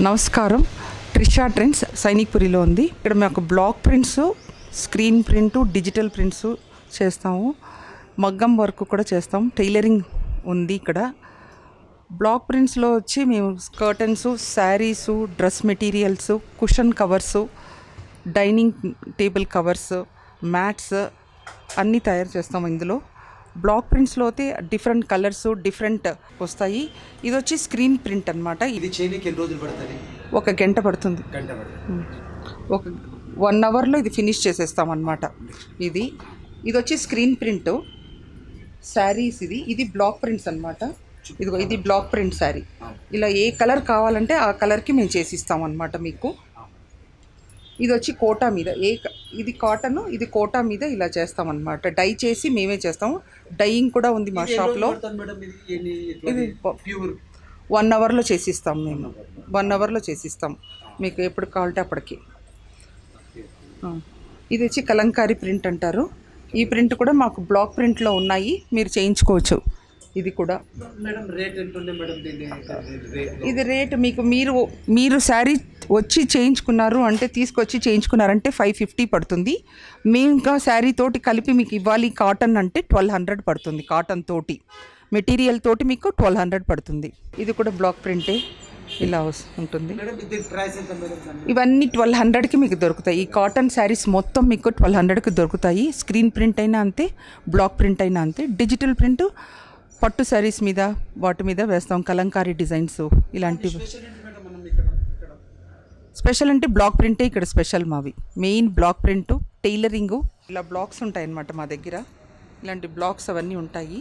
నమస్కారం. ట్రిషా ట్రెండ్స్ సైనిక్పురిలో ఉంది. ఇక్కడ మాకు block prints, screen print, digital prints చేస్తాము. మగ్గం వర్క్ కూడా చేస్తాం. టైలరింగ్ ఉంది ఇక్కడ. బ్లాక్ ప్రింట్స్లో వచ్చి మేము curtains, saris, dress materials, cushion covers, dining table covers, mats అన్నీ తయారు చేస్తాము. ఇందులో బ్లాక్ ప్రింట్స్లో అయితే డిఫరెంట్ కలర్స్ డిఫరెంట్ వస్తాయి. ఇది వచ్చి స్క్రీన్ ప్రింట్ అనమాట. ఇది చేయడానికి ఎన్ని రోజులు పడుతుంది? ఒక గంట పడుతుంది. ఒక 1 అవర్లో ఇది ఫినిష్ చేసేస్తాం అనమాట. ఇది వచ్చి స్క్రీన్ ప్రింట్ శారీస్. ఇది బ్లాక్ ప్రింట్స్ అనమాట. ఇది బ్లాక్ ప్రింట్ శారీ. ఇలా ఏ కలర్ కావాలంటే ఆ కలర్కి మేము చేసిస్తాం అనమాట మీకు. ఇది వచ్చి కోటా మీద ఇది కాటన్, ఇది కోటా మీద ఇలా చేస్తామన్నమాట. డై చేసి మేమే చేస్తాము. డైయింగ్ కూడా ఉంది మా షాప్లో. ఇది 1 అవర్లో చేసిస్తాం మేము. 1 అవర్లో చేసిస్తాం మీకు ఎప్పుడు కావాలంటే అప్పటికి. ఇది వచ్చి కలంకారీ ప్రింట్ అంటారు. ఈ ప్రింట్ కూడా మాకు బ్లాక్ ప్రింట్లో ఉన్నాయి, మీరు చేయించుకోవచ్చు. ఇది కూడా ఇది రేట్ మీకు మీరు శారీ వచ్చి చేయించుకున్నారు అంటే, తీసుకొచ్చి చేయించుకున్నారంటే 550 పడుతుంది. మేము ఇంకా శారీ తోటి కలిపి మీకు ఇవ్వాలి కాటన్ అంటే 1200 పడుతుంది. కాటన్ తోటి మెటీరియల్ తోటి మీకు 1200 పడుతుంది. ఇది కూడా బ్లాక్ ప్రింటే ఇలా ఉంటుంది. ఇవన్నీ 1200కి మీకు దొరుకుతాయి. ఈ కాటన్ శారీస్ మొత్తం మీకు 1200కి దొరుకుతాయి. స్క్రీన్ ప్రింట్ అయినా అంతే, బ్లాక్ ప్రింట్ అయినా అంతే. డిజిటల్ ప్రింట్ పట్టు శారీస్ మీద వాటి మీద వేస్తాం. కలంకారీ డిజైన్స్ ఇలాంటివి. స్పెషల్ అంటే బ్లాక్ ప్రింటే ఇక్కడ స్పెషల్ మావి. Main block print, tailoring. ఇలా బ్లాక్స్ ఉంటాయి అన్నమాట మా దగ్గర. ఇలాంటి బ్లాక్స్ అవన్నీ ఉంటాయి.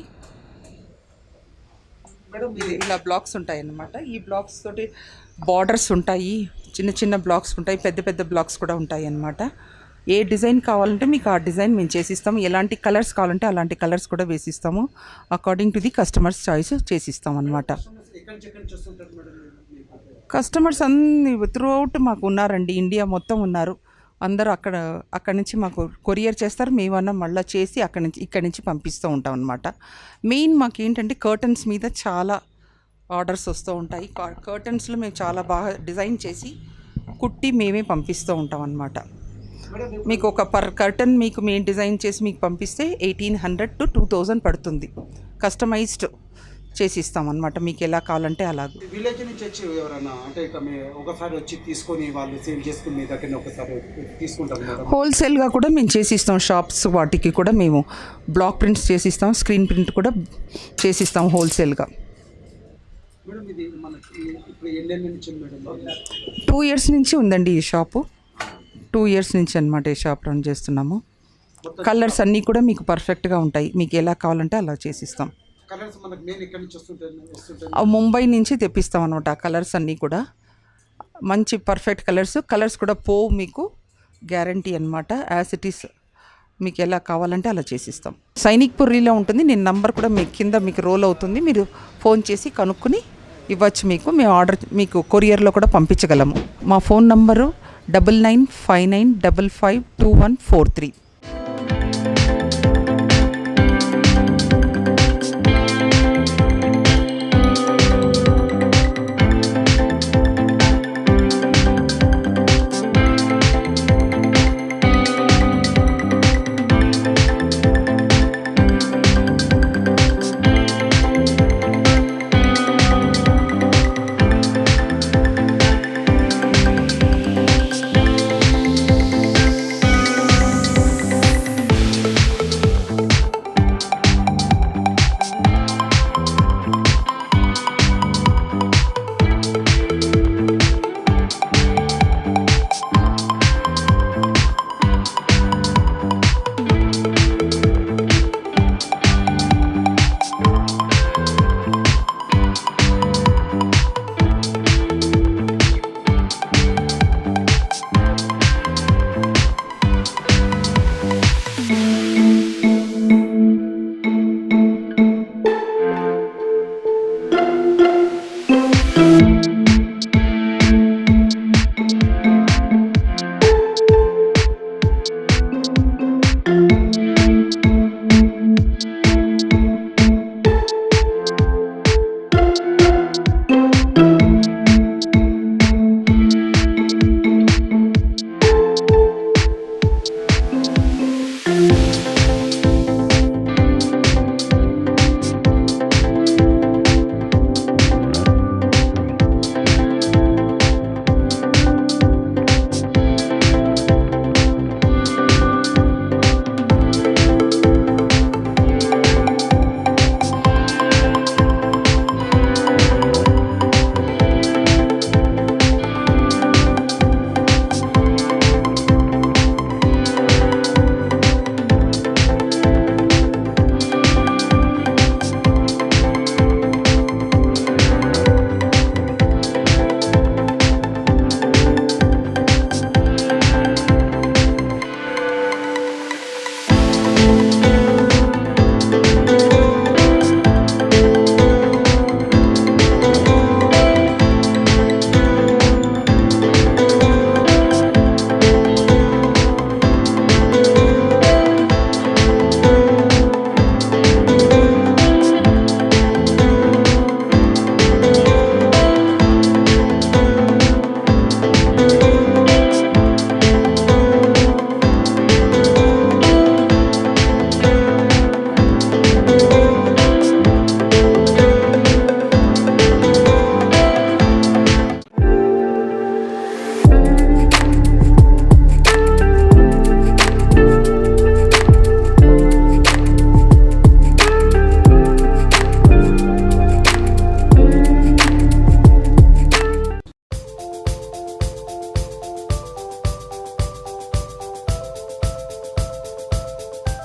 ఇలా బ్లాక్స్ ఉంటాయి అన్నమాట. ఈ బ్లాక్స్ తోటి బార్డర్స్ ఉంటాయి, చిన్న చిన్న బ్లాక్స్ ఉంటాయి, పెద్ద పెద్ద బ్లాక్స్ కూడా ఉంటాయి అన్నమాట. ఏ డిజైన్ కావాలంటే మీకు ఆ డిజైన్ మేము చేసిస్తాము. ఎలాంటి కలర్స్ కావాలంటే అలాంటి కలర్స్ కూడా వేసిస్తాము. According to the customers choice చేసిస్తాం అన్నమాట. కస్టమర్స్ అన్ని త్రూఅవుట్ మాకు ఉన్నారండి. ఇండియా మొత్తం ఉన్నారు. అందరూ అక్కడ నుంచి మాకు కొరియర్ చేస్తారు. మేమన్నా మళ్ళీ చేసి ఇక్కడి నుంచి పంపిస్తూ ఉంటాం అన్నమాట. మెయిన్ మాకు ఏంటంటే కర్టన్స్ మీద చాలా ఆర్డర్స్ వస్తూ ఉంటాయి. కర్టన్స్లో మేము చాలా బాగా డిజైన్ చేసి కుట్టి మేమే పంపిస్తూ ఉంటాం అన్నమాట. మీకు ఒక పర్ కర్టన్ మీకు మేము డిజైన్ చేసి మీకు పంపిస్తే 1800 to 2000 పడుతుంది. కస్టమైజ్డ్ చేసి ఇస్తాం అనమాట. మీకు ఎలా కావాలంటే అలాగే. విలేజ్ నుంచి వచ్చి ఎవరైనా అంటే ఒకసారి వచ్చి తీసుకొని వాళ్ళు సేల్ చేసుకుని మీ దగ్గర ఒకసారి తీసుకుంటాం. హోల్సేల్గా కూడా మేము చేసిస్తాం. షాప్స్ వాటికి కూడా మేము బ్లాక్ ప్రింట్స్ చేసిస్తాం. స్క్రీన్ ప్రింట్ కూడా చేసిస్తాం హోల్సేల్గా. మేడం ఇది మనకి ఇప్పుడు ఎన్ని నుంచి మేడం? 2 years నుంచి ఉందండి ఈ షాపు. 2 years నుంచి అనమాట ఈ షాప్ రన్ చేస్తున్నాము. కలర్స్ అన్నీ కూడా మీకు పర్ఫెక్ట్గా ఉంటాయి. మీకు ఎలా కావాలంటే అలా చేసిస్తాం. ముంబై నుంచి తెప్పిస్తాం అనమాట. ఆ కలర్స్ అన్నీ కూడా మంచి పర్ఫెక్ట్ కలర్స్ కూడా మీకు గ్యారంటీ అనమాట. యాజ్ ఇట్ ఈస్ మీకు ఎలా కావాలంటే అలా చేసిస్తాం. సైనిక్పురిలో ఉంటుంది. నేను నంబర్ కూడా మీకు కింద మీకు రోల్ అవుతుంది. మీరు ఫోన్ చేసి కనుక్కొని ఇవ్వచ్చు. మేము ఆర్డర్ మీకు కొరియర్లో కూడా పంపించగలము. మా ఫోన్ నంబరు 9959552143.